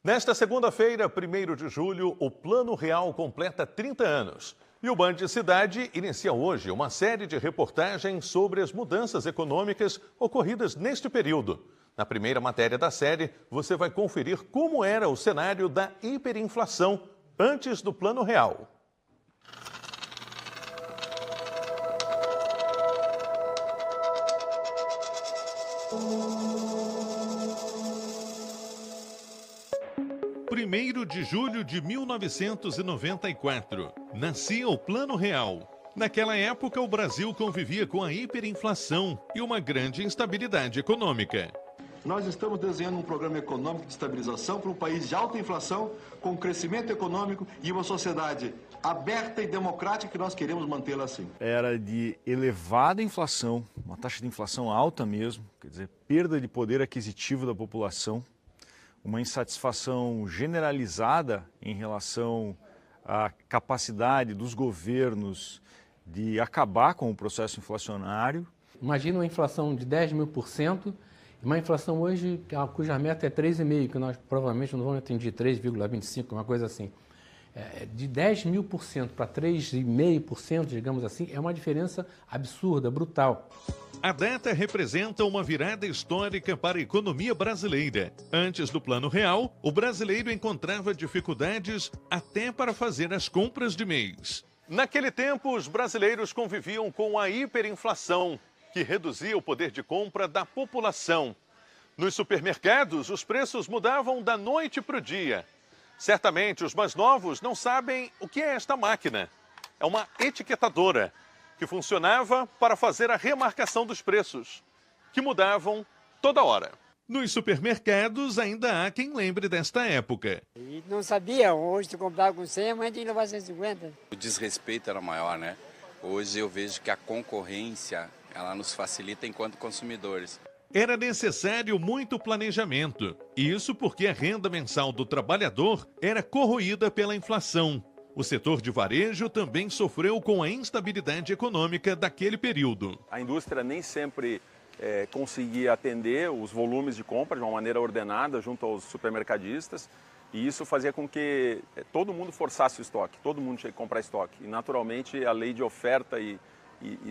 Nesta segunda-feira, 1º de julho, o Plano Real completa 30 anos. E o Band Cidade inicia hoje uma série de reportagens sobre as mudanças econômicas ocorridas neste período. Na primeira matéria da série, você vai conferir como era o cenário da hiperinflação antes do Plano Real. Primeiro de julho de 1994, nascia o Plano Real. Naquela época, o Brasil convivia com a hiperinflação e uma grande instabilidade econômica. Nós estamos desenhando um programa econômico de estabilização para um país de alta inflação, com crescimento econômico e uma sociedade aberta e democrática que nós queremos mantê-la assim. Era de elevada inflação, uma taxa de inflação alta mesmo, quer dizer, perda de poder aquisitivo da população, uma insatisfação generalizada em relação à capacidade dos governos de acabar com o processo inflacionário. Imagina uma inflação de 10.000%, uma inflação hoje cuja meta é 3,5%, que nós provavelmente não vamos atingir 3,25%, uma coisa assim. De 10.000% para 3,5%, digamos assim, é uma diferença absurda, brutal. A data representa uma virada histórica para a economia brasileira. Antes do Plano Real, o brasileiro encontrava dificuldades até para fazer as compras de mês. Naquele tempo, os brasileiros conviviam com a hiperinflação, que reduzia o poder de compra da população. Nos supermercados, os preços mudavam da noite para o dia. Certamente, os mais novos não sabem o que é esta máquina. É uma etiquetadora que funcionava para fazer a remarcação dos preços, que mudavam toda hora. Nos supermercados, ainda há quem lembre desta época. E não sabia, hoje tu comprava com 100, amanhã tem que levar 150. O desrespeito era maior, né? Hoje eu vejo que a concorrência, ela nos facilita enquanto consumidores. Era necessário muito planejamento. Isso porque a renda mensal do trabalhador era corroída pela inflação. O setor de varejo também sofreu com a instabilidade econômica daquele período. A indústria nem sempre conseguia atender os volumes de compra de uma maneira ordenada junto aos supermercadistas. E isso fazia com que todo mundo forçasse o estoque, todo mundo tinha que comprar estoque. E naturalmente a lei de oferta e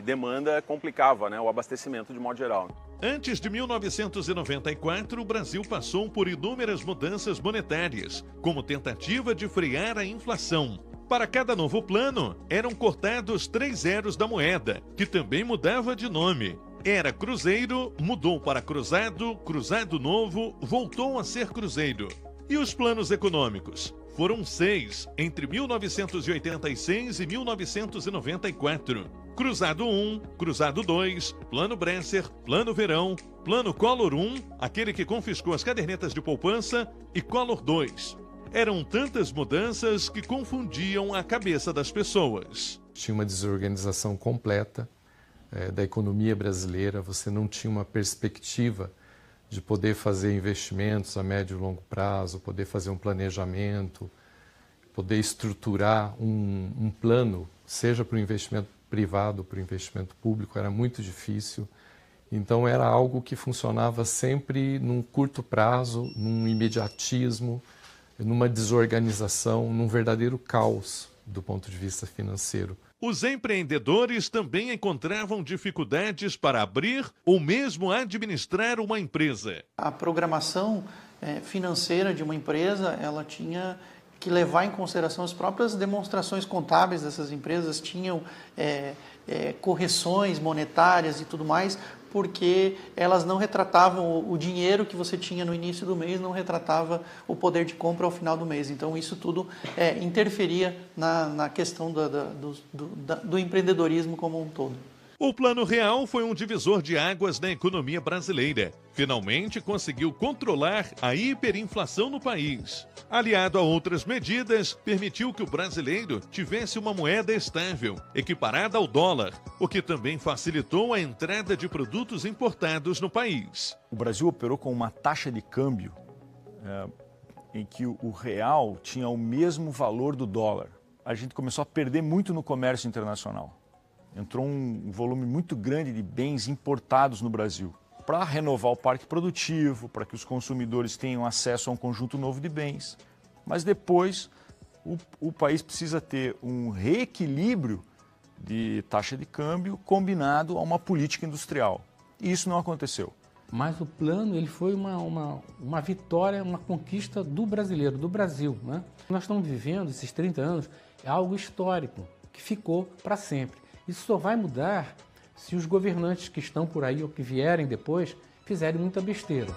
demanda complicava, né, o abastecimento de modo geral. Antes de 1994, o Brasil passou por inúmeras mudanças monetárias, como tentativa de frear a inflação. Para cada novo plano, eram cortados 3 zeros da moeda, que também mudava de nome. Era Cruzeiro, mudou para Cruzado, Cruzado Novo, voltou a ser Cruzeiro. E os planos econômicos? Foram 6, entre 1986 e 1994. Cruzado 1, Cruzado 2, Plano Bresser, Plano Verão, Plano Collor 1, aquele que confiscou as cadernetas de poupança, e Collor 2. Eram tantas mudanças que confundiam a cabeça das pessoas. Tinha uma desorganização completa da economia brasileira, você não tinha uma perspectiva de poder fazer investimentos a médio e longo prazo, poder fazer um planejamento, poder estruturar um plano, seja para o investimento privado ou para o investimento público, era muito difícil. Então era algo que funcionava sempre num curto prazo, num imediatismo, numa desorganização, num verdadeiro caos do ponto de vista financeiro. Os empreendedores também encontravam dificuldades para abrir ou mesmo administrar uma empresa. A programação financeira de uma empresa, ela tinha que levar em consideração as próprias demonstrações contábeis dessas empresas, tinham correções monetárias e tudo mais, porque elas não retratavam o dinheiro que você tinha no início do mês, não retratava o poder de compra ao final do mês. Então isso tudo interferia na questão do empreendedorismo como um todo. O Plano Real foi um divisor de águas na economia brasileira. Finalmente conseguiu controlar a hiperinflação no país. Aliado a outras medidas, permitiu que o brasileiro tivesse uma moeda estável, equiparada ao dólar, o que também facilitou a entrada de produtos importados no país. O Brasil operou com uma taxa de câmbio em que o real tinha o mesmo valor do dólar. A gente começou a perder muito no comércio internacional. Entrou um volume muito grande de bens importados no Brasil. para renovar o parque produtivo, para que os consumidores tenham acesso a um conjunto novo de bens. Mas depois o país precisa ter um reequilíbrio de taxa de câmbio combinado a uma política industrial. E isso não aconteceu. Mas o plano ele foi uma vitória, uma conquista do brasileiro, do Brasil, né? Nós estamos vivendo esses 30 anos, é algo histórico, que ficou para sempre. Isso só vai mudar se os governantes que estão por aí ou que vierem depois fizerem muita besteira.